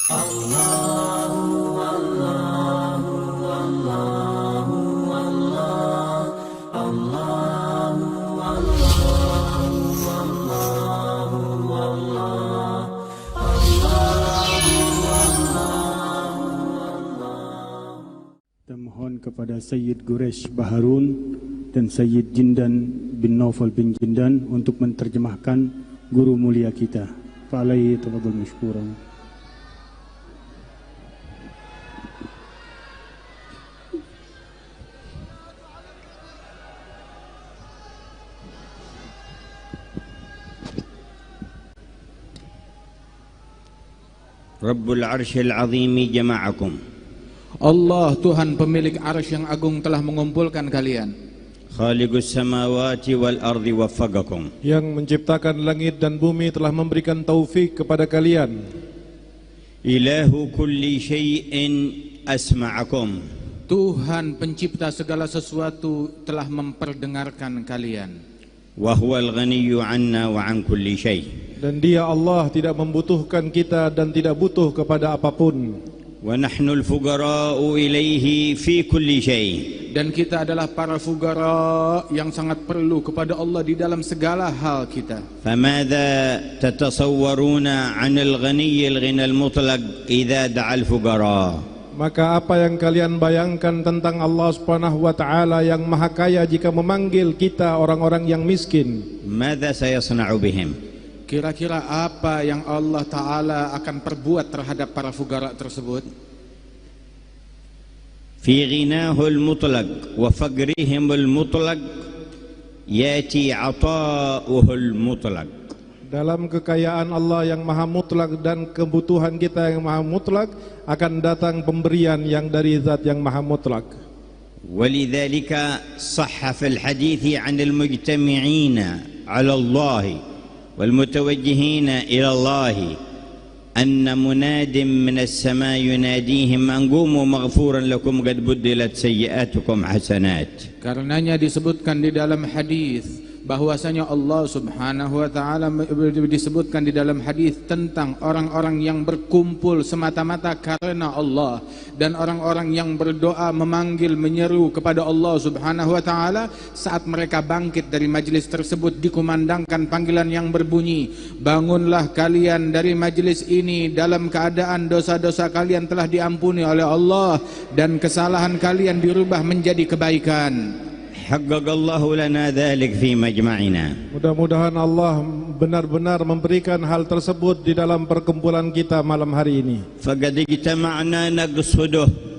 Kita mohon kepada Sayyid Guresh Baharun dan Sayyid Jindan bin Naufal bin Jindan untuk menterjemahkan guru mulia kita. Fa'alaihi tafadhal mashkuran. Rabbul Arsyil Azimi jama'akum. Allah Tuhan pemilik arsy yang agung telah mengumpulkan kalian. Khaliqus samawati wal ardi waffaqakum. Yang menciptakan langit dan bumi telah memberikan taufik kepada kalian. Ilahu kulli syai'in asma'akum. Tuhan pencipta segala sesuatu telah memperdengarkan kalian. Wa huwal ghaniyyu 'anna wa 'an kulli syai'. Dan Dia Allah tidak membutuhkan kita dan tidak butuh kepada apapun. Wa nahnu al-fuqara'u ilaihi fi kulli syai'. Dan kita adalah para fugara yang sangat perlu kepada Allah di dalam segala hal kita. Famadha tatasawwaruna 'anil ghaniyyil ghinal mutlaq idza da'a al-fuqara'. Maka apa yang kalian bayangkan tentang Allah Subhanahu wa taala yang maha kaya jika memanggil kita orang-orang yang miskin? Madza sayasna'u bihim? Kira-kira apa yang Allah Ta'ala akan perbuat terhadap para fugara tersebut? Fi ghinahul mutlaq wa faqrihimul mutlaq yati 'ata'uhul mutlaq. Dalam kekayaan Allah yang maha mutlak dan kebutuhan kita yang maha mutlak akan datang pemberian yang dari zat yang maha mutlak. Walidzalika sahha fil hadithi 'anil mujtami'ina 'ala Allah والمتوجهين إلى الله أن مناد من السماء يناديهم أن قوموا مغفورا لكم قد بدلت سيئاتكم حسنات. Karenanya disebutkan di dalam hadis bahwasanya Allah Subhanahu wa taala disebutkan di dalam hadis tentang orang-orang yang berkumpul semata-mata karena Allah dan orang-orang yang berdoa memanggil menyeru kepada Allah Subhanahu wa taala saat mereka bangkit dari majlis tersebut dikumandangkan panggilan yang berbunyi, bangunlah kalian dari majlis ini dalam keadaan dosa-dosa kalian telah diampuni oleh Allah dan kesalahan kalian dirubah menjadi kebaikan. Haqqaqallahu lana dzalik fi majma'ina. Mudah-mudahan Allah benar-benar memberikan hal tersebut di dalam perkumpulan kita malam hari ini. Faqad ijtama'na naqsuduh.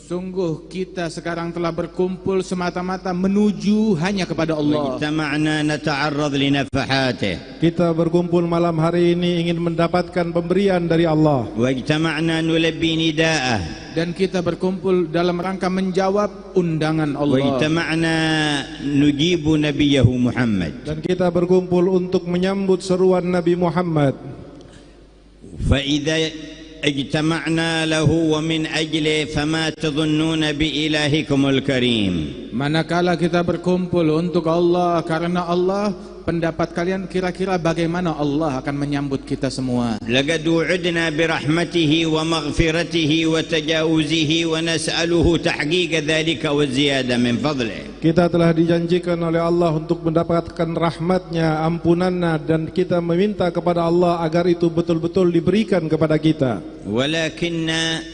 Sungguh kita sekarang telah berkumpul semata-mata menuju hanya kepada Allah. Ijtama'na nata'arrad li nafahatih. Kita berkumpul malam hari ini ingin mendapatkan pemberian dari Allah. Wa ijtama'na nulabbi nida'ah. Dan kita berkumpul dalam rangka menjawab undangan Allah. Wa ijtama'na nujibu nabiyahu Muhammad. Dan kita berkumpul untuk menyambut seruan Nabi Muhammad. Fa idza ijtama'na lahu wa min ajli fama tadhunnuna bi ilahikumul karim. Manakala kita berkumpul untuk Allah karena Allah, pendapat kalian kira-kira bagaimana Allah akan menyambut kita semua? Laqad u'idna bi rahmatihi wa maghfiratihi wa tajawuzihi wa nas'aluhu tahqiqa dzalika wa ziyada min fadlihi. Kita telah dijanjikan oleh Allah untuk mendapatkan rahmatnya, ampunannya, dan kita meminta kepada Allah agar itu betul-betul diberikan kepada kita. Walakinna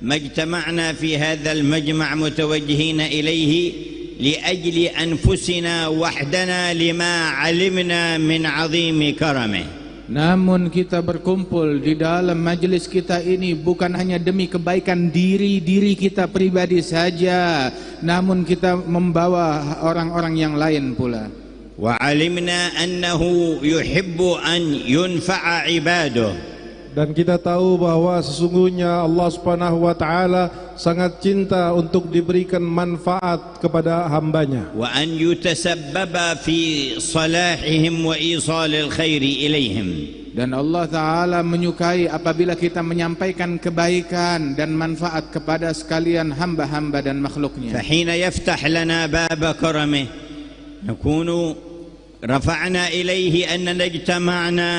majtama'na fi hadzal majma' mutawajjihina ilaihi لأجل أنفسنا وحدنا لما علمنا من عظيم كرمه. Namun kita berkumpul di dalam majelis kita ini bukan hanya demi kebaikan diri kita pribadi saja, namun kita membawa orang-orang yang lain pula. وعلمنا أنه يحب أن ينفع عباده. Dan kita tahu bahwa sesungguhnya Allah Subhanahu wa taala sangat cinta untuk diberikan manfaat kepada hambanya. Wa an yutasabbaba fi salahihim wa isalil khairi ilaihim. Dan Allah Ta'ala menyukai apabila kita menyampaikan kebaikan dan manfaat kepada sekalian hamba-hamba dan makhluknya. Fahina yaftah lana baba karamih nakunu rafa'na ilaihi anna najtama'na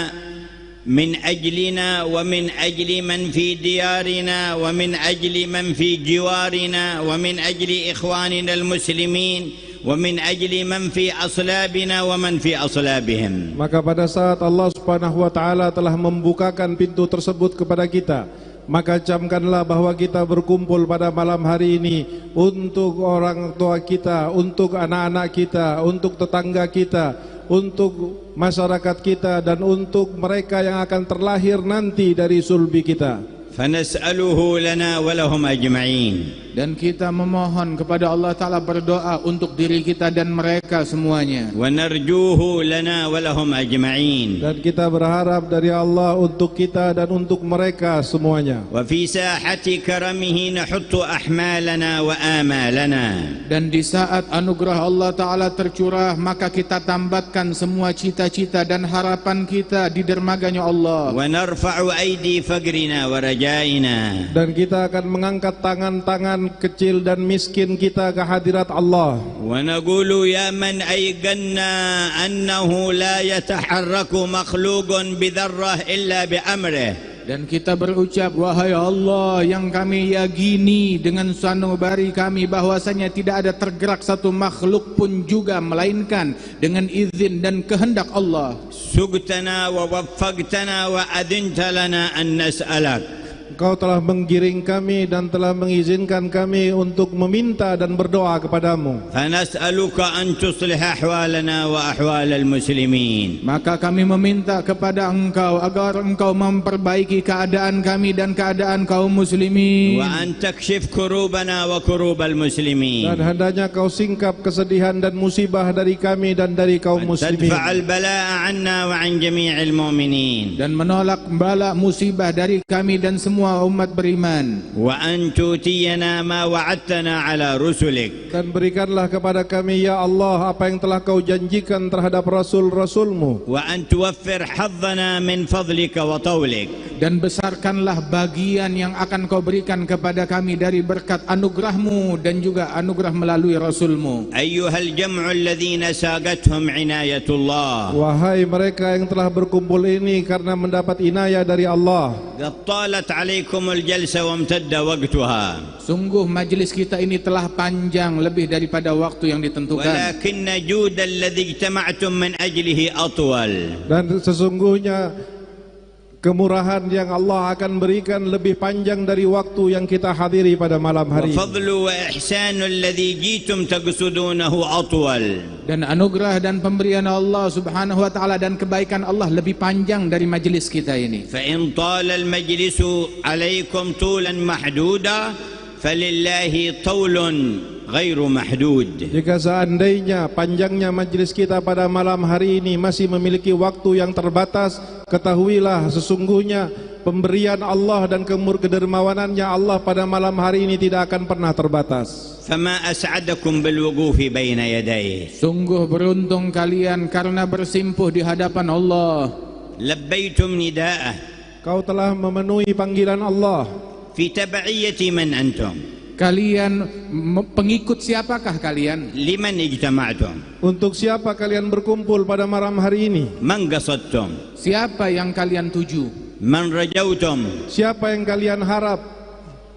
من أجلنا ومن أجل من في ديارنا ومن أجل من في جوارنا ومن أجل إخواننا المسلمين ومن أجل من في أصلابنا ومن في أصلابهم. Maka pada saat Allah Subhanahu wa taala telah membukakan pintu tersebut kepada kita, maka camkanlah bahwa kita berkumpul pada malam hari ini untuk orang tua kita, untuk anak-anak kita, untuk tetangga kita, untuk masyarakat kita, dan untuk mereka yang akan terlahir nanti dari sulbi kita. فنسأله لنا ولهم أجمعين. Dan kita memohon kepada Allah Ta'ala berdoa untuk diri kita dan mereka semuanya. ونرجوه لنا ولهم أجمعين. Dan kita berharap dari Allah untuk kita dan untuk mereka semuanya. وفي ساحة كرمه نحط أحمالنا وآمالنا. Dan di saat anugerah Allah Ta'ala tercurah, maka kita tambatkan semua cita-cita dan harapan kita di dermaganya Allah. ونرفع أيدي فقرنا ورجائنا. Dan kita akan mengangkat tangan-tangan kecil dan miskin kita ke hadirat Allah. ونقول يا من أيقنا أنه لا يتحرك مخلوق بذرة إلا بأمره. Dan kita berucap, wahai Allah yang kami yakini dengan sanubari kami bahwasanya tidak ada tergerak satu makhluk pun juga melainkan dengan izin dan kehendak Allah. سقتنا ووفقتنا وأذنت لنا أن نسألك. Engkau telah menggiring kami dan telah mengizinkan kami untuk meminta dan berdoa kepadamu. فنسألك أن تصلح أحوالنا وأحوال المسلمين. Maka kami meminta kepada Engkau agar Engkau memperbaiki keadaan kami dan keadaan kaum muslimin. وأن تكشف كروبنا وكروب المسلمين. Dan hendaknya kau singkap kesedihan dan musibah dari kami dan dari kaum muslimin. تدفع البلاء عنا وعن جميع المؤمنين. Dan menolak bala musibah dari kami dan semua umat beriman. وأن تؤتينا ما وعدتنا على رسلك. Dan berikanlah kepada kami ya Allah apa yang telah kau janjikan terhadap rasul-rasulmu. وأن توفر حظنا من فضلك وطولك. Dan besarkanlah bagian yang akan kau berikan kepada kami dari berkat anugerahmu dan juga anugerah melalui rasulmu. أيها الجمع الذين ساقتهم عناية الله. Wahai mereka yang telah berkumpul ini karena mendapat inayah dari Allah. قد طالت عليكم الجلسة وامتد وقتها. Sungguh majlis kita ini telah panjang lebih daripada waktu yang ditentukan. ولكن جود الذي اجتمعتم من أجله أطول. Dan sesungguhnya kemurahan yang Allah akan berikan lebih panjang dari waktu yang kita hadiri pada malam hari. وفضل وإحسان الذي جئتم تقصدونه أطول. Dan anugerah dan pemberian Allah Subhanahu wa taala dan kebaikan Allah lebih panjang dari majlis kita ini. فإن طال المجلس عليكم طولا محدودا فلله طول غير محدود. Jika seandainya panjangnya majlis kita pada malam hari ini masih memiliki waktu yang terbatas, ketahuilah sesungguhnya pemberian Allah dan kedermawanannya Allah pada malam hari ini tidak akan pernah terbatas. فما أسعدكم بالوقوف بين يديه. Sungguh beruntung kalian karena bersimpuh di hadapan Allah. لبيتم نداءه. Kau telah memenuhi panggilan Allah. في تبعية من أنتم. Kalian pengikut siapakah kalian? لمن اجتمعتم. Untuk siapa kalian berkumpul pada malam hari ini? من قصدتم. Siapa yang kalian tuju? من رجوتم. Siapa yang kalian harap?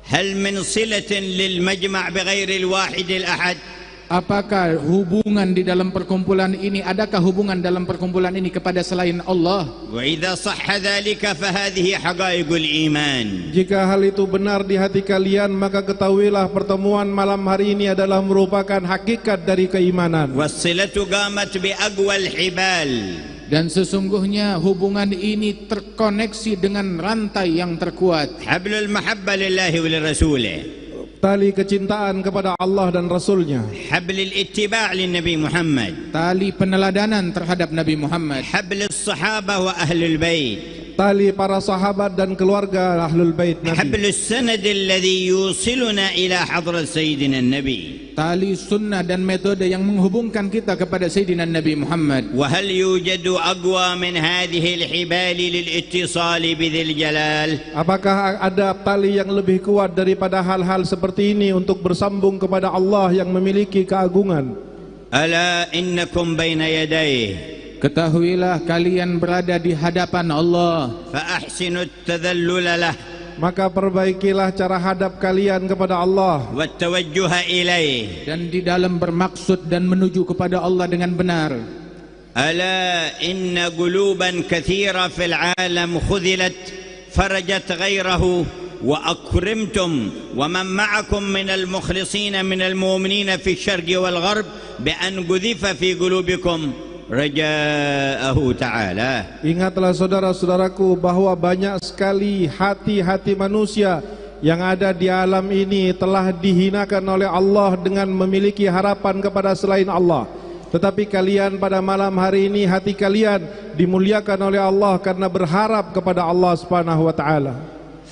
هل من صلة للمجمع بغير الواحد الأحد. Apakah hubungan di dalam perkumpulan ini, adakah hubungan dalam perkumpulan ini kepada selain Allah? وإذا صح ذلك فهذه حقائق الإيمان. Jika hal itu benar di hati kalian, maka ketahuilah pertemuan malam hari ini adalah merupakan hakikat dari keimanan. والصلة قامت بأقوى الحبال. Dan sesungguhnya hubungan ini terkoneksi dengan rantai yang terkuat. حبل المحبة لله ولرسوله. Tali kecintaan kepada Allah dan Rasulnya. حبل الاتباع للنبي محمد. Tali peneladanan terhadap Nabi Muhammad. حبل الصحابة وأهل البيت. Tali para sahabat dan keluarga Ahlul Bait Nabi. حبل السند الذي يوصلنا إلى حضرة سيدنا النبي. Tali sunnah dan metode yang menghubungkan kita kepada Sayyidina Nabi Muhammad. وهل يوجد أقوى من هذه الحبال للاتصال بذي الجلال؟ Apakah ada tali yang lebih kuat daripada hal-hal seperti ini untuk bersambung kepada Allah yang memiliki keagungan? ألا إنكم بين يديه. Ketahuilah kalian berada di hadapan Allah. فأحسنوا التذلل له Maka perbaikilah cara hadap kalian kepada Allah والتوجه إليه. Dan di dalam bermaksud dan menuju kepada Allah dengan benar. ألا إن قلوبا كثيرة في العالم خذلت فرجت غيره وأكرمتم ومن معكم من المخلصين من المؤمنين في الشرق والغرب بأن قذف في قلوبكم رجاءه تعالى. Ingatlah saudara-saudaraku bahwa banyak sekali hati-hati manusia yang ada di alam ini telah dihinakan oleh Allah dengan memiliki harapan kepada selain Allah. Tetapi kalian pada malam hari ini hati kalian dimuliakan oleh Allah karena berharap kepada Allah Subhanahu wa taala.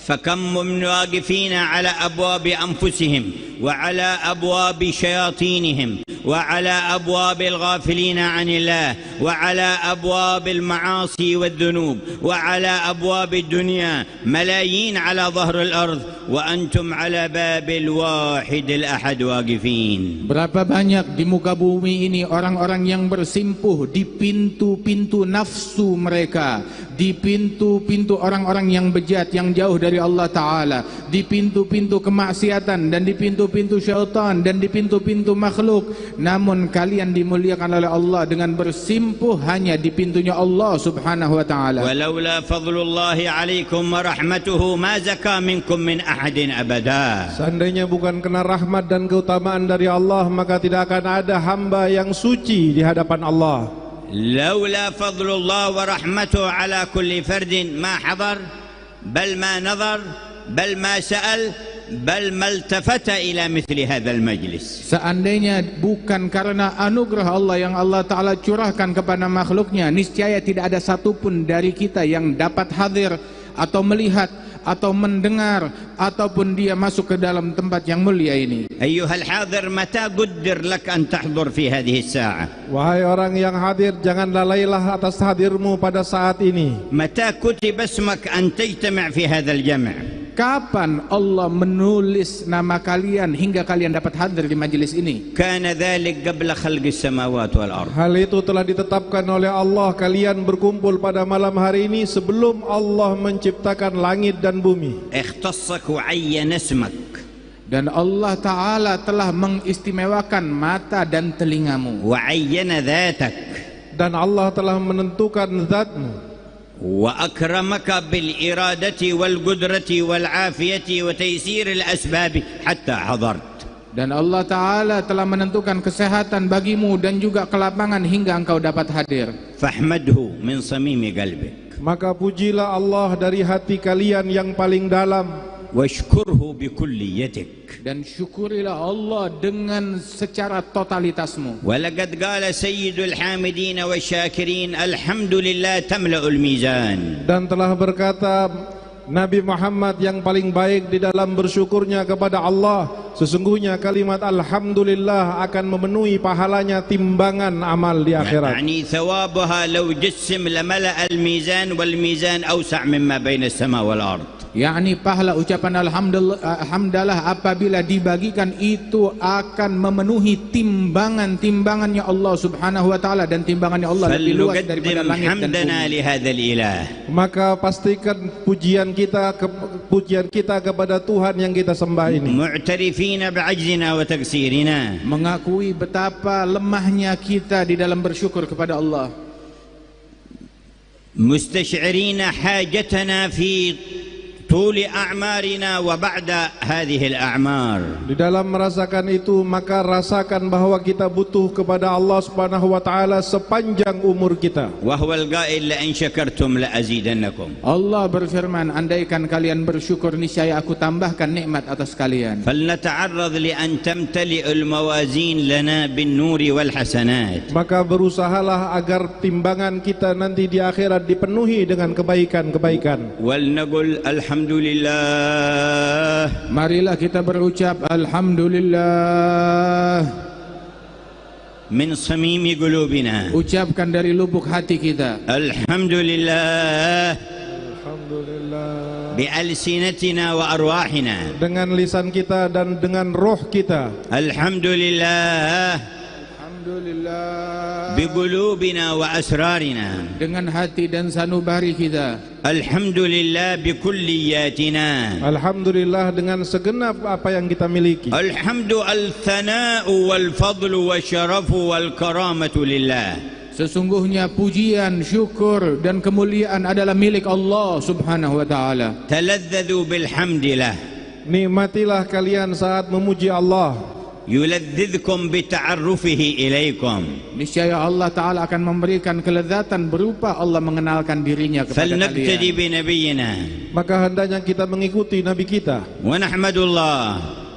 فكم من واقفين على أبواب أنفسهم وعلى أبواب شياطينهم وعلى أبواب الغافلين عن الله وعلى أبواب المعاصي والذنوب وعلى أبواب الدنيا ملايين على ظهر الأرض وأنتم على باب الواحد الأحد واقفين. Berapa banyak di muka bumi ini orang-orang yang bersimpuh di pintu-pintu nafsu mereka, di pintu-pintu orang-orang yang bejat yang jauh dari Allah Ta'ala, di pintu-pintu kemaksiatan dan di pintu-pintu syaitan dan di pintu-pintu makhluk. Namun kalian dimuliakan oleh Allah dengan bersimpuh hanya di pintunya Allah Subhanahu wa Ta'ala. ولولا فضل الله عليكم ورحمته ما زكى منكم من أحد أبدا. Seandainya bukan karena rahmat dan keutamaan dari Allah, maka tidak akan ada hamba yang suci di hadapan Allah. لولا فضل الله ورحمته على كل فرد ما حضر بل ما نظر بل ما سأل بل ما التفت إلى مثل هذا المجلس. Seandainya bukan karena anugerah Allah yang Allah Ta'ala curahkan kepada makhluknya, niscaya tidak ada satupun dari kita yang dapat hadir atau melihat atau mendengar ataupun dia masuk ke dalam tempat yang mulia ini. أيها الحاضر متى قدر لك أن تحضر في هذه الساعة؟ Wahai orang yang hadir, jangan lalailah atas hadirmu pada saat ini. متى كتب اسمك أن تجتمع في هذا الجمع؟ Kapan Allah menulis nama kalian hingga kalian dapat hadir di majelis ini? كان ذلك قبل خلق السماوات والأرض. Hal itu telah ditetapkan oleh Allah. Kalian berkumpul pada malam hari ini sebelum Allah menciptakan langit dan bumi. اختصك وعين اسمك. Dan Allah Ta'ala telah mengistimewakan mata dan telingamu. وعين ذاتك. Dan Allah telah menentukan zatmu. وأكرمك بالإرادة والقدرة والعافية وتيسير الأسباب حتى حضرت. Dan Allah Ta'ala telah menentukan kesehatan bagimu dan juga kelapangan hingga engkau dapat hadir. فاحمده من صميم قلبك. Maka pujilah Allah dari hati kalian yang paling dalam. واشكره بكليتك. Dan syukurilah Allah dengan secara totalitasmu. ولقد قال سيد الحامدين والشاكرين الحمد لله تملأ الميزان. Dan telah berkata Nabi Muhammad yang paling baik di dalam bersyukurnya kepada Allah, sesungguhnya kalimat Alhamdulillah akan memenuhi pahalanya timbangan amal di akhirat. يعني ثوابها لو جسم لملأ الميزان والميزان أوسع مما بين السماء والأرض. yakni pahala ucapan alhamdulillah apabila dibagikan itu akan memenuhi timbangannya Allah Subhanahu wa taala, dan timbangannya Allah lebih luas daripada langit dan bumi. Maka pastikan pujian kita kepada Tuhan yang kita sembah ini, mu'tarifina bi'ajzina wa taksirina, mengakui betapa lemahnya kita di dalam bersyukur kepada Allah, mustash'irina hajatana fi طول أعمارنا وبعد هذه الأعمار. Di dalam merasakan itu, maka rasakan bahwa kita butuh kepada Allah Subhanahu wa taala sepanjang umur kita. وهو القائل لئن شكرتم لأزيدنكم. Allah berfirman, andaikan kalian bersyukur niscaya aku tambahkan nikmat atas kalian. فلنتعرض لأن تمتلئ الموازين لنا بالنور والحسنات. Maka berusahalah agar timbangan kita nanti di akhirat dipenuhi dengan kebaikan-kebaikan. ولنقل Alhamdulillah. Marilah kita berucap Alhamdulillah min samimi qulubina. Ucapkan dari lubuk hati kita Alhamdulillah. Alhamdulillah. Bi alsinatina wa arwahina. Dengan lisan kita dan dengan roh kita. Alhamdulillah. Alhamdulillah. بقلوبنا وأسرارنا. Dengan hati dan sanubari kita. الحمد لله بكلياتنا. Alhamdulillah dengan segenap apa yang kita miliki. الحمد الثناء والفضل والشرف والكرامة لله. Sesungguhnya pujian, syukur dan kemuliaan adalah milik Allah Subhanahu wa taala. تلذذوا بالحمد له. Nikmatilah kalian saat memuji Allah. يلذذكم بتعرفه إليكم. Niscaya Allah Ta'ala akan memberikan kelezatan berupa Allah mengenalkan dirinya kepada فلنقتدي kalian. بنبينا. Maka hendaknya kita mengikuti Nabi kita. ونحمد الله.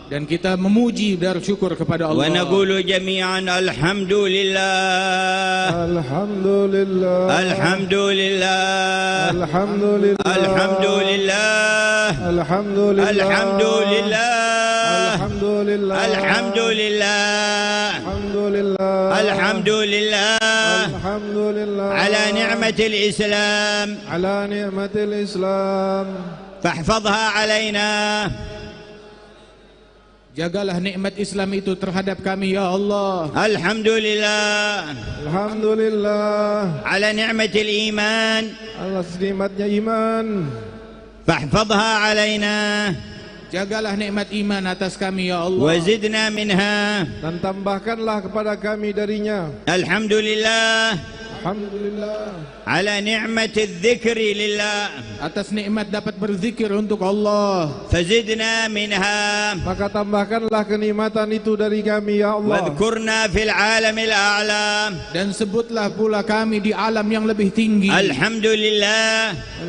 Dan kita memuji dan syukur kepada Allah. ونقول جميعا الحمد لله. Alhamdulillah. الحمد لله. Alhamdulillah. الحمد لله. Alhamdulillah. الحمد لله. Alhamdulillah. الحمد لله. Alhamdulillah. الحمد لله Alhamdulillah. على نعمة الإسلام. على نعمة الإسلام. فاحفظها علينا. Jagalah nikmat Islam itu terhadap kami ya Allah. الحمد لله Alhamdulillah. على نعمة الإيمان. Allah nikmatnya iman. فاحفظها علينا. Jagalah nikmat iman atas kami ya Allah. وزدنا منها. Dan tambahkanlah kepada kami darinya. الحمد لله Alhamdulillah. على نعمة الذكر لله. Atas nikmat dapat berzikir untuk Allah. فزدنا منها. Maka tambahkanlah kenikmatan itu dari kami ya Allah. واذكرنا في العالم الأعلى. Dan sebutlah pula kami di alam yang lebih tinggi. الحمد لله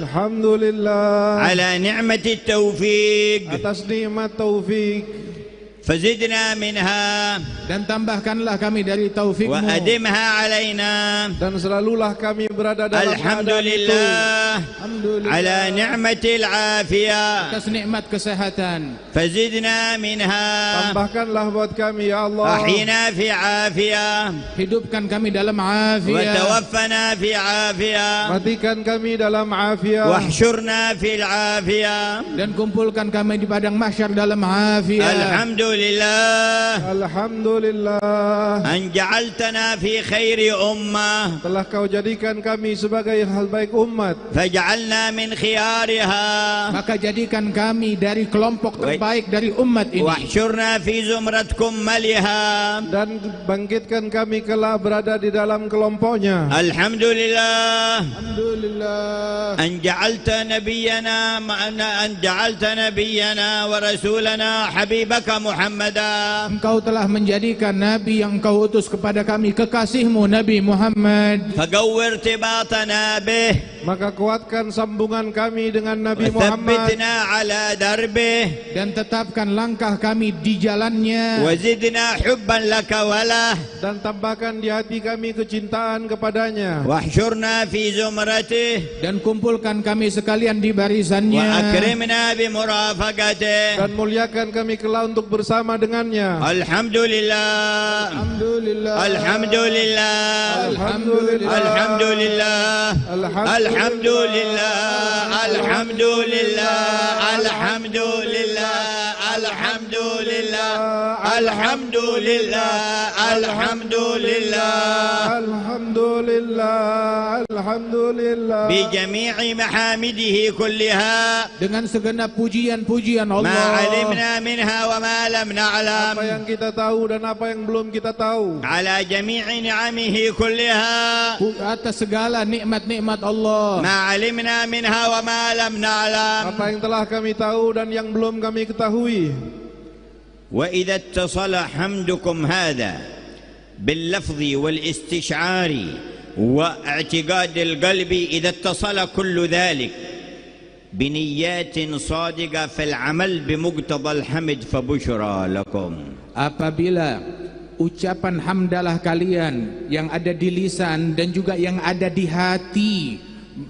Alhamdulillah. على نعمة التوفيق. Atas nikmat taufik. فزدنا منها. Dan tambahkanlah kami dari taufikmu. وأدمها علينا. Dan selalulah kami berada dalam الحمد keadaan itu. لله Alhamdulillah. على نعمة العافية. Atas nikmat kesehatan. فزدنا منها. Tambahkanlah buat kami ya Allah. أحينا في عافية. Hidupkan kami dalam afiat. وتوفنا في عافية. Matikan kami dalam afiat. واحشرنا في العافية. Dan kumpulkan kami di padang mahsyar dalam afiat. الحمد لله Alhamdulillah. أن جعلتنا في خير أمة. Telah kau jadikan kami sebagai hal baik umat. فجعلنا من خيارها. Maka jadikan kami dari kelompok terbaik dari umat ini. واحشرنا في زمرة كملها. Dan bangkitkan kami kelak berada di dalam kelompoknya. الحمد لله Alhamdulillah. أن جعلت نبينا ورسولنا حبيبك محمدا. Engkau telah menjadikan Nabi yang Engkau utus kepada kami kekasihmu Nabi Muhammad. فقو ارتباطنا به. Maka kuatkan sambungan kami dengan Nabi Muhammad. وثبتنا على دربه. Dan tetapkan langkah kami di jalannya. وزدنا حبا لك وله. Dan tambahkan di hati kami kecintaan kepadanya. واحشرنا في زمرته. Dan kumpulkan kami sekalian di barisannya. وأكرمنا بمرافقته. Dan muliakan kami kelak untuk bersama dengannya. الحمد لله Alhamdulillah. الحمد لله Alhamdulillah. الحمد لله الحمد لله الحمد لله الحمد لله الحمد لله الحمد لله الحمد لله Alhamdulillah. Alhamdulillah. بجميع محامده كلها. Dengan segenap pujian-pujian Allah. ما علمنا منها وما لم نعلم. Apa yang kita tahu dan apa yang belum kita tahu. على جميع نعمه كلها. Atas segala nikmat-nikmat Allah. ما علمنا منها وما لم نعلم. Apa yang telah kami tahu dan yang belum kami ketahui. وإذا اتصل حمدكم هذا باللفظ والاستشعار واعتقاد القلب، إذا اتصل كل ذلك بنيات صادقة في العمل بمقتضى الحمد فبشرى لكم. Apabila ucapan hamdalah kalian yang ada di lisan dan juga yang ada di hati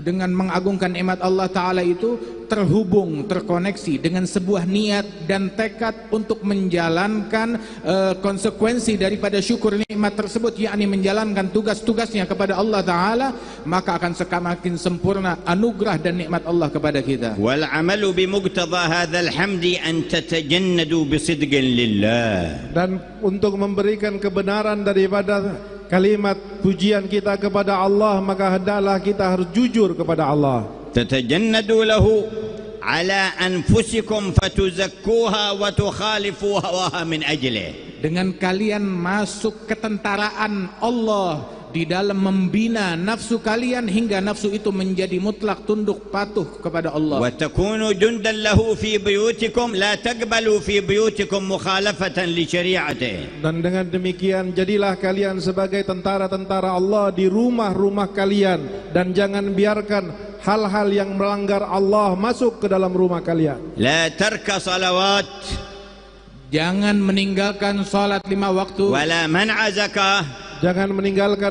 dengan mengagungkan nikmat Allah Ta'ala itu terhubung, terkoneksi dengan sebuah niat dan tekad untuk menjalankan konsekuensi daripada syukur nikmat tersebut, yakni menjalankan tugas-tugasnya kepada Allah Ta'ala, maka akan semakin sempurna anugerah dan nikmat Allah kepada kita. Wal amalu bimuqtada hadzal hamdi an tatajannadu bisidqin lillah. Dan untuk memberikan kebenaran daripada kalimat pujian kita kepada Allah, maka hendaklah kita harus jujur kepada Allah. Tatajannadu lahu ala anfusikum fatuzakkuha wa tukhalifu hawaha min ajlih. Dengan kalian masuk ketentaraan Allah di dalam membina nafsu kalian hingga nafsu itu menjadi mutlak tunduk patuh kepada Allah. Wa takunu jundan lahu fi buyutikum la taqbalu fi buyutikum mukhalafatan li syari'atihi. Dan dengan demikian jadilah kalian sebagai tentara-tentara Allah di rumah-rumah kalian, dan jangan biarkan hal-hal yang melanggar Allah masuk ke dalam rumah kalian. La tarka salawat, jangan meninggalkan salat 5 waktu. Wala man'a zakah, jangan meninggalkan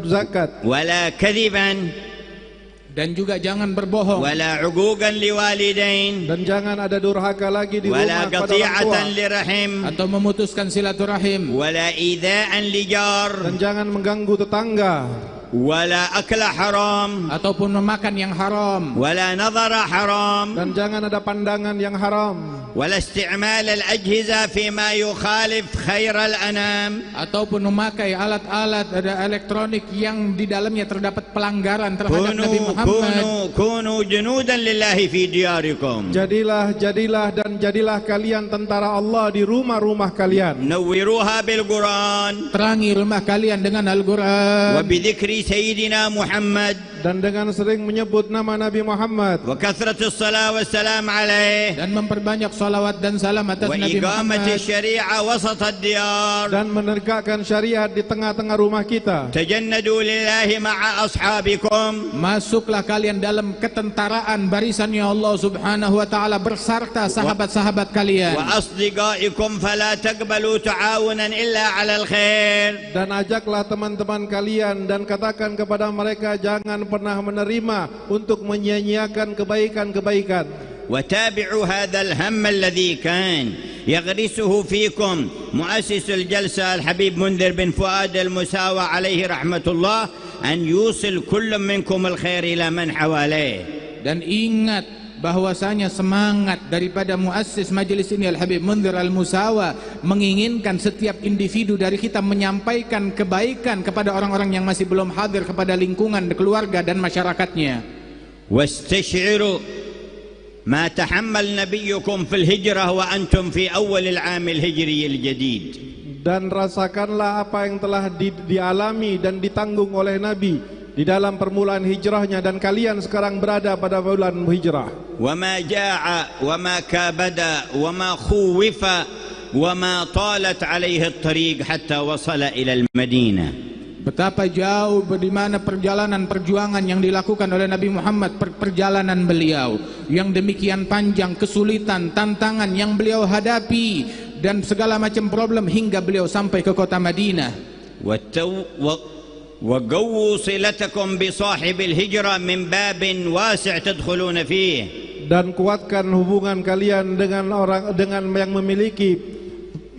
zakat. Wala kadhiban, dan juga jangan berbohong. Wala uquqan liwalidain, dan jangan ada durhaka lagi di Wala rumah kepada orang tua. lirahim, atau memutuskan silaturahim. Wala idha'an lijar, dan jangan mengganggu tetangga. Wala akla haram, ataupun memakan yang haram. Wala nadhara haram, dan jangan ada pandangan yang haram. Wala isti'mal al-ajhiza fima yukhalif khairal anam, ataupun memakai alat-alat elektronik yang di dalamnya terdapat pelanggaran terhadap Nabi Muhammad. Kunu junudan lillahi fi diyarikum. Jadilah dan jadilah kalian tentara Allah di rumah-rumah kalian. Nawwiruha bil Quran, terangi rumah kalian dengan Al-Quran. Wa bidhikri sayyidina Muhammad, dan dengan sering menyebut nama Nabi Muhammad. Wa kathratus salat wassalam alaih, dan memperbanyak salawat dan salam atas Nabi Muhammad. Wa iqamati syari'ah wasat ad-diyar, dan menegakkan syariat di tengah-tengah rumah kita. Tajannadu lillahi ma'a ashabikum, masuklah kalian dalam ketentaraan barisannya Allah Subhanahu wa taala berserta sahabat-sahabat kalian. Wa asdiqaikum fala taqbalu ta'awunan illa 'alal khair, dan ajaklah teman-teman kalian dan katakan kepada mereka jangan pernah menerima untuk menyia-nyiakan kebaikan-kebaikan. وتابعوا هذا الهم الذي كان يغرسه فيكم مؤسس الجلسة الحبيب منذر بن فؤاد المساوى عليه رحمة الله أن يوصل كل منكم الخير إلى من حواليه. Dan ingat bahwasanya semangat daripada muassis majelis ini Al-Habib Munzir Al-Musawa menginginkan setiap individu dari kita menyampaikan kebaikan kepada orang-orang yang masih belum hadir, kepada lingkungan, keluarga dan masyarakatnya. واستشعروا ما تحمل نبيكم في الهجرة وأنتم في أول العام الهجري الجديد. Dan rasakanlah apa yang telah dialami dan ditanggung oleh Nabi di dalam permulaan hijrahnya, dan kalian sekarang berada pada bulan hijrah. وما جاع وما كابد وما خوف وما طالت عليه الطريق حتى وصل إلى المدينة. Betapa jauh di mana perjuangan yang dilakukan oleh Nabi Muhammad, perjalanan beliau yang demikian panjang, kesulitan, tantangan yang beliau hadapi dan segala macam problem hingga beliau sampai ke kota Madinah. وقووا صلتكم بصاحب الهجرة من باب واسع تدخلون فيه. Dan kuatkan hubungan kalian dengan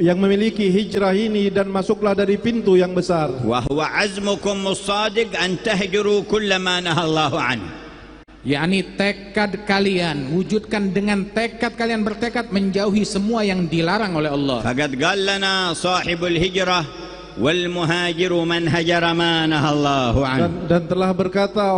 yang memiliki hijrah ini, dan masuklah dari pintu yang besar. وهو عزمكم الصادق أن تهجروا كل ما نهى الله عنه. yakni tekad kalian, wujudkan dengan tekad kalian, bertekad menjauhi semua yang dilarang oleh Allah. فقد قال لنا صاحب الهجرة والمهاجر من هجر ما نهى الله عنه. Dan telah berkata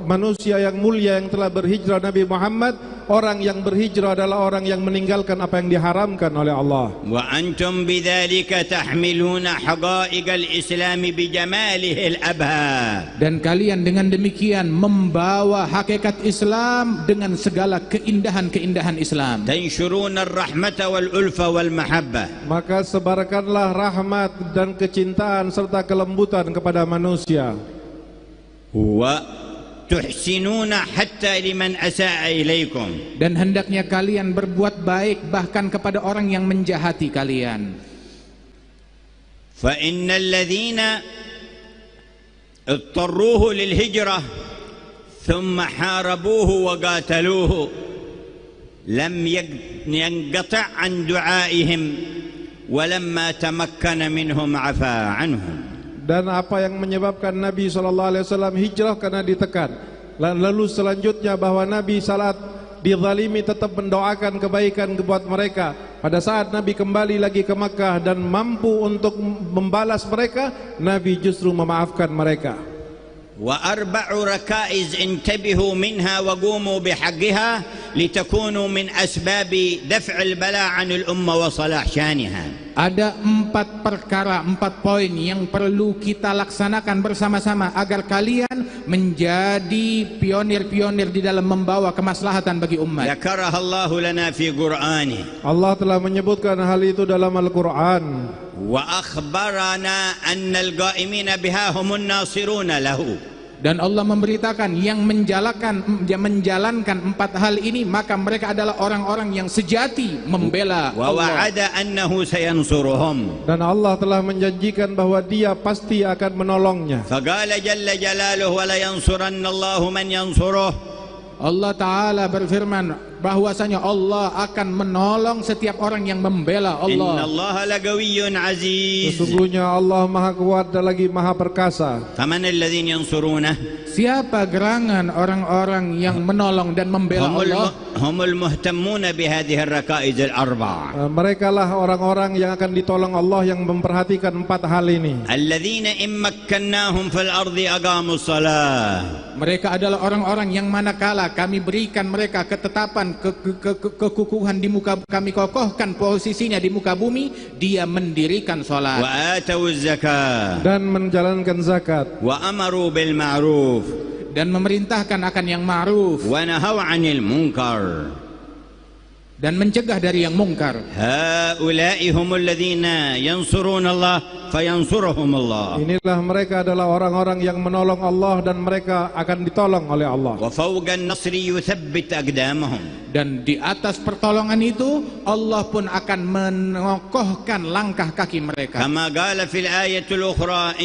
manusia yang mulia yang telah berhijrah Nabi Muhammad, orang yang berhijrah adalah orang yang meninggalkan apa yang diharamkan oleh Allah. وأنتم بذلك تحملون حقائق الإسلام بجماله الأبهى. Dan kalian dengan demikian membawa hakikat Islam dengan segala keindahan-keindahan Islam. تنشرون الرحمة والألفة والمحبة. Maka sebarkanlah rahmat dan kecintaan serta kelembutan kepada manusia. وتحسنون حتى لمن أساء إليكم. Dan hendaknya kalian berbuat baik bahkan kepada orang yang menjahati kalian. فإن الذين اضطروه للهجرة ثم حاربوه وقاتلوه لم ينقطع عن دعائهم ولما تمكن منهم عفا عنهم. Dan apa yang menyebabkan Nabi SAW hijrah karena ditekan. Lalu selanjutnya bahwa Nabi saat dizalimi tetap mendoakan kebaikan buat mereka. Pada saat Nabi kembali lagi ke Makkah dan mampu untuk membalas mereka, Nabi justru memaafkan mereka. وأربع ركائز انتبهوا منها وقوموا بحقها لتكونوا من أسباب دفع البلاء عن الأمة وصلاح شانها. Ada 4 perkara, 4 poin yang perlu kita laksanakan bersama-sama agar kalian menjadi pionir-pionir di dalam membawa kemaslahatan bagi umat. ذكرها الله لنا في قرآنه. Allah telah menyebutkan hal itu dalam Al-Quran. وأخبرنا أن القائمين بها هم الناصرون له. Dan Allah memberitakan yang menjalankan 4 hal ini, maka mereka adalah orang-orang yang sejati membela Allah. ووعد أنه سينصرهم. Dan Allah telah menjanjikan bahwa Dia pasti akan menolongnya. فقال جل جلاله ولينصرن الله من ينصره. Allah Ta'ala berfirman bahwasanya Allah akan menolong setiap orang yang membela إن Allah. الله لقوي عزيز. Sesungguhnya Allah Maha Kuat dan lagi Maha Perkasa. فمن الذين ينصرونه؟ Siapa gerangan orang-orang yang menolong dan membela Allah? هم المهتمون بهذه الركائز الأربع. Mereka lah orang-orang yang akan ditolong Allah yang memperhatikan 4 hal ini. الذين إن مكناهم في الأرض أقاموا الصلاة. Mereka adalah orang-orang yang manakala kami berikan mereka ketetapan, kekukuhan di muka, kami kokohkan posisinya di muka bumi, dia mendirikan salat. وآتوا الزكاة. Dan menjalankan zakat. وأمروا بالمعروف. Dan memerintahkan akan yang ma'ruf. ونهوا عن المنكر. Dan mencegah dari yang mungkar. هؤلاء هم الذين ينصرون الله فينصرهم الله. Inilah mereka adalah orang-orang yang menolong Allah dan mereka akan ditolong oleh Allah. وفوق النصر يثبت أقدامهم. Dan di atas pertolongan itu Allah pun akan mengokohkan langkah kaki mereka. كما قال في الآية الأخرى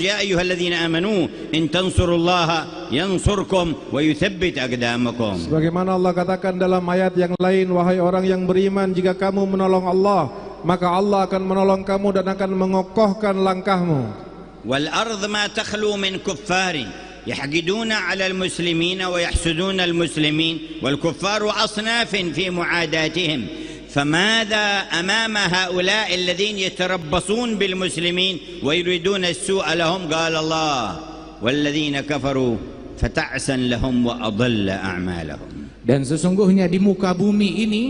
يا أيها الذين آمنوا إن تنصروا الله ينصركم ويثبت أقدامكم. Sebagaimana Allah katakan dalam ayat yang lain, wahai orang yang beriman, jika kamu menolong Allah, maka Allah akan menolong kamu dan akan mengokohkan langkahmu. والأرض ما تخلو من كفار يحقدون على المسلمين ويحسدون المسلمين والكفار أصناف في معاداتهم. فماذا أمام هؤلاء الذين يتربصون بالمسلمين ويريدون السوء لهم؟ قال الله والذين كفروا فتعسا لهم وأضل أعمالهم. Dan sesungguhnya di muka bumi ini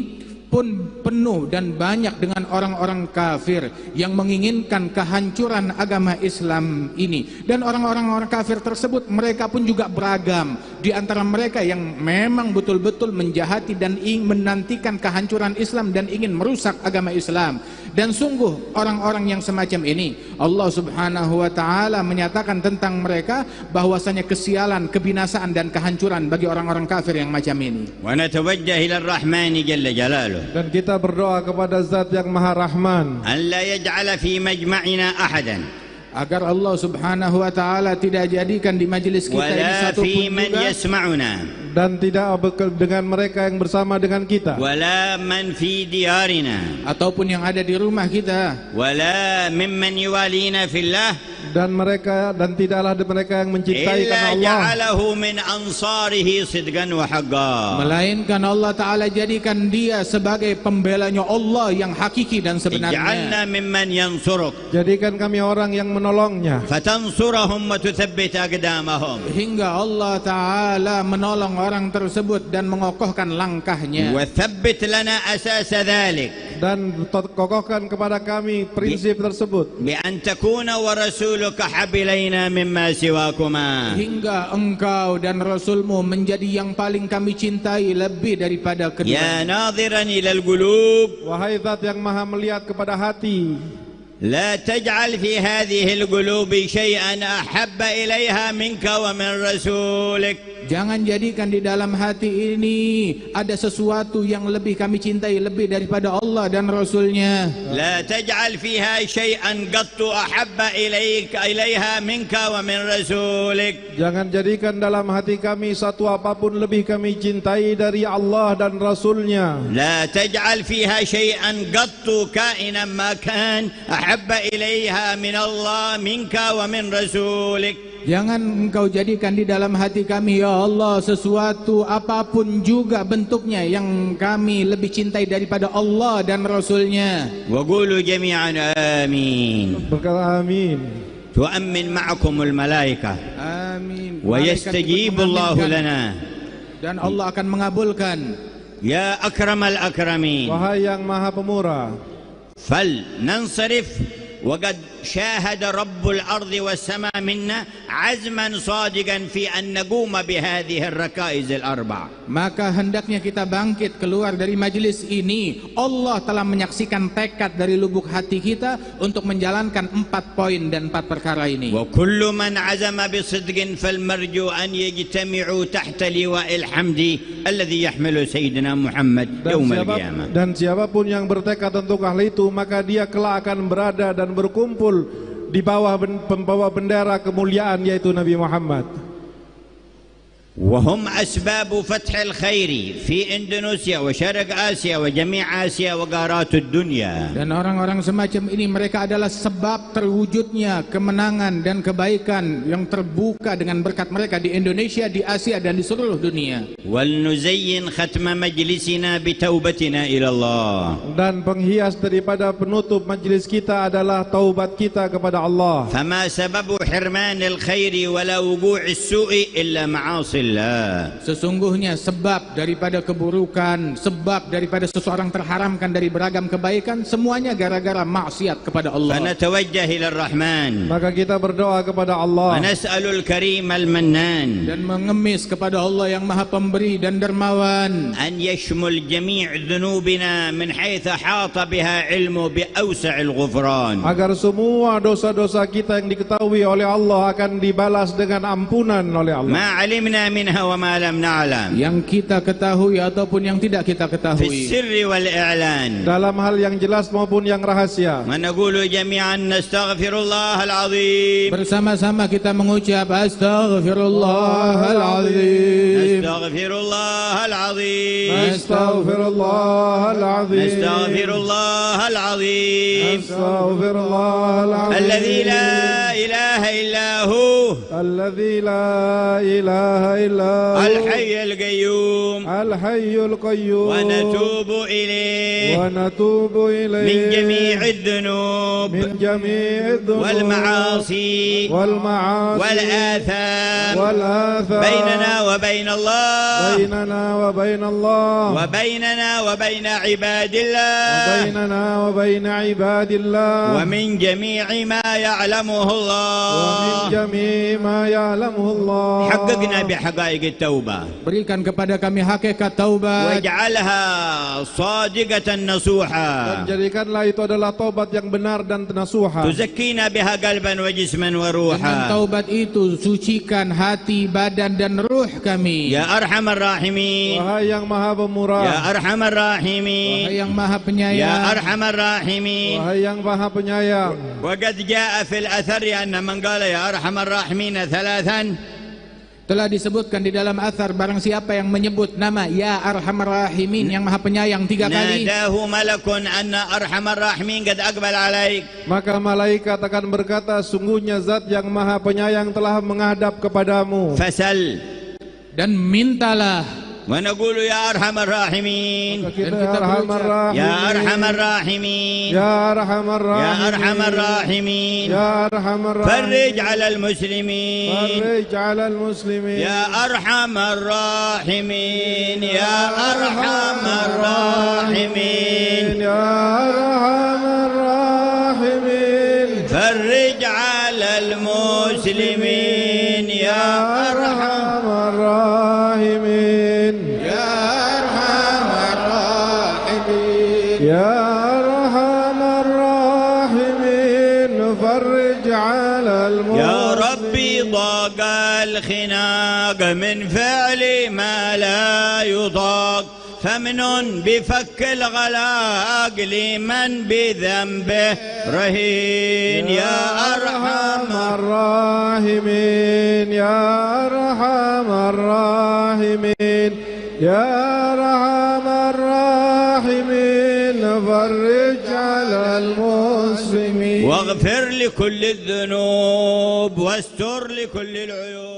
pun penuh dan banyak dengan orang-orang kafir yang menginginkan kehancuran agama Islam ini. Dan orang-orang kafir tersebut mereka pun juga beragam. Di antara mereka yang memang betul-betul menjahati dan ingin menantikan kehancuran Islam dan ingin merusak agama Islam. Dan sungguh orang-orang yang semacam ini Allah Subhanahu wa Ta'ala menyatakan tentang mereka bahwasanya kesialan, kebinasaan dan kehancuran bagi orang-orang kafir yang macam ini. ونتوجه إلى الرحمن جل جلاله. Dan kita berdoa kepada Zat yang Maha Rahman, أن لا يجعل في مجمعنا أحدا agar Allah Subhanahu wa Ta'ala tidak jadikan di majelis kita ini ولا satu في pun من juga, يسمعنا dan tidak dengan mereka yang bersama dengan kita, ولا من في ديارنا ataupun yang ada di rumah kita, ولا ممن يوالينا في الله dan tidaklah mereka yang mencintai إلا karena Allah, جعله من أنصاره صدقا وحقا. melainkan Allah Ta'ala jadikan dia sebagai pembelanya Allah yang hakiki dan اجعلنا sebenarnya. ممن ينصرك jadikan kami orang yang menolongnya, فتنصرهم وتثبت أقدامهم Hingga Allah Ta'ala menolong orang tersebut dan mengokohkan langkahnya. وثبت لنا أساس ذلك dan kokohkan kepada kami prinsip tersebut, بأن تكون ورسولك حب إلينا مما سواكما. Hingga engkau dan Rasulmu menjadi yang paling kami cintai lebih daripada يا kedua. ناظرا إلى القلوب wahai Zat yang Maha melihat kepada hati, لا تجعل في هذه القلوب شيئا أحب إليها منك ومن رسولك. Jangan jadikan di dalam hati ini ada sesuatu yang lebih kami cintai lebih daripada Allah dan Rasulnya. لا تجعل فيها شيئا قط أحب إليها منك ومن رسولك. Jangan jadikan dalam hati kami satu apapun lebih kami cintai dari Allah dan Rasulnya. لا تجعل فيها شيئا قط كائنا ما كان أحب إليها من الله منك ومن رسولك. Jangan engkau jadikan di dalam hati kami, ya Allah, sesuatu apapun juga bentuknya yang kami lebih cintai daripada Allah dan Rasulnya. وقولوا جميعا آمين. Berkata amin. تؤمن معكم الملائكة. Amin. ويستجيب الله لنا. Dan Allah akan mengabulkan. يا أكرم الأكرمين. Wahai yang maha pemurah, فلننصرف وقد شاهد رب الأرض والسماء منا عزما صادقا في أن نقوم بهذه الركائز الأربع. Maka hendaknya kita bangkit keluar dari majlis ini. Allah telah menyaksikan tekad dari lubuk hati kita untuk menjalankan 4 poin dan 4 perkara ini. وكل من عزم بصدق فالمرجو أن يجتمعوا تحت لواء الحمد الذي يحمل سيدنا محمد يوم القيامة. Dan siapapun yang bertekad untuk hal itu, maka dia kelak akan berada dan berkumpul di bawah pembawa bendera kemuliaan, yaitu Nabi Muhammad. وهم أسباب فتح الخير في إندونيسيا وشرق آسيا وجميع آسيا وقارات الدنيا. Dan orang-orang semacam ini mereka adalah sebab terwujudnya kemenangan dan kebaikan yang terbuka dengan berkat mereka di Indonesia, di Asia dan di seluruh dunia. ولنزين ختم مجلسنا بتوبتنا إلى الله. Dan penghias daripada penutup majlis kita adalah taubat kita kepada Allah. فما سبب حرمان الخير ولا وقوع السوء إلا معاصي. Sesungguhnya sebab daripada keburukan, sebab daripada seseorang terharamkan dari beragam kebaikan, semuanya gara-gara maksiat kepada Allah. فنتوجه إلى الرحمن. Maka kita berdoa kepada Allah. ونسأل الكريم المنان. Dan mengemis kepada Allah yang Maha Pemberi dan Dermawan. أن يشمل جميع ذنوبنا من حيث حاط بها علمه بأوسع الغفران. Agar semua dosa-dosa kita yang diketahui oleh Allah akan dibalas dengan ampunan oleh Allah. ما علمنا منها وما لم نعلم. Yang kita ketahui ataupun yang tidak kita في ketahui. السر والإعلان. Dalam hal yang jelas maupun yang rahasia. ونقول جميعا نستغفر الله العظيم. Bersama-sama kita mengucap Astaghfirullahaladzim. نستغفر الله العظيم. أستغفر الله العظيم. نستغفر الله العظيم. أستغفر الله العظيم. الذي لا إله إلا هو. الذي لا إله إلا هو. الحي القيوم. الحي القيوم. ونتوب إليه. ونتوب إليه. من جميع الذنوب. من جميع الذنوب. والمعاصي. والمعاصي. والآثام. والآثام. بيننا وبين الله. بيننا وبين الله. وبيننا وبين عباد الله. وبيننا وبين عباد الله. ومن جميع ما يعلمه الله. ومن جميع ما يعلمه الله. حققنا بحقائق التوبة. Berikan kepada kami hakikat taubat. واجعلها صادقة نصوحا. Dan jadikanlah itu adalah taubat yang benar dan nasuha. تزكينا بها قلبا وجسما Dengan وروحا. taubat itu sucikan hati, badan dan ruh kami. يا أرحم الراحمين. Wahai yang maha pemurah. يا أرحم الراحمين. Wahai yang Maha Penyayang. يا أرحم الراحمين. Wahai yang maha penyayang. وقد جاء في الأثر أن من قال يا أرحم الراحمين ثلاثا. Telah disebutkan di dalam athar, barang siapa yang menyebut nama Ya Arhamar Rahimin, yang Maha Penyayang 3 kali, ناداه ملك أن أرحم الراحمين قد أقبل عليك. Maka malaikat akan berkata, sungguhnya zat yang maha penyayang telah menghadap kepadamu. فسل. dan mintalah. ونقول يا أرحم الراحمين. Kita ya Arhamar Rahimin. يا أرحم الراحمين. Ya Arhamar يا Rahimin. أرحم الراحمين. Ya Arhamar Rahimin. فرج على المسلمين. فرج على المسلمين. يا أرحم الراحمين. يا أرحم الراحمين. Ya Arhamar Rahimin. فرج على المسلمين. يا أرحم. Arhamar Rahimin. Ya Arhamar Rahimin. Ya Arhamar Rahimin. الخناق من فعل ما لا يطاق فمن بفك الغلاق لمن بذنبه رهين يا أرحم الراحمين يا أرحم الراحمين يا أرحم الراحمين فرج على المسلمين واغفر لكل الذنوب واستر لكل العيوب.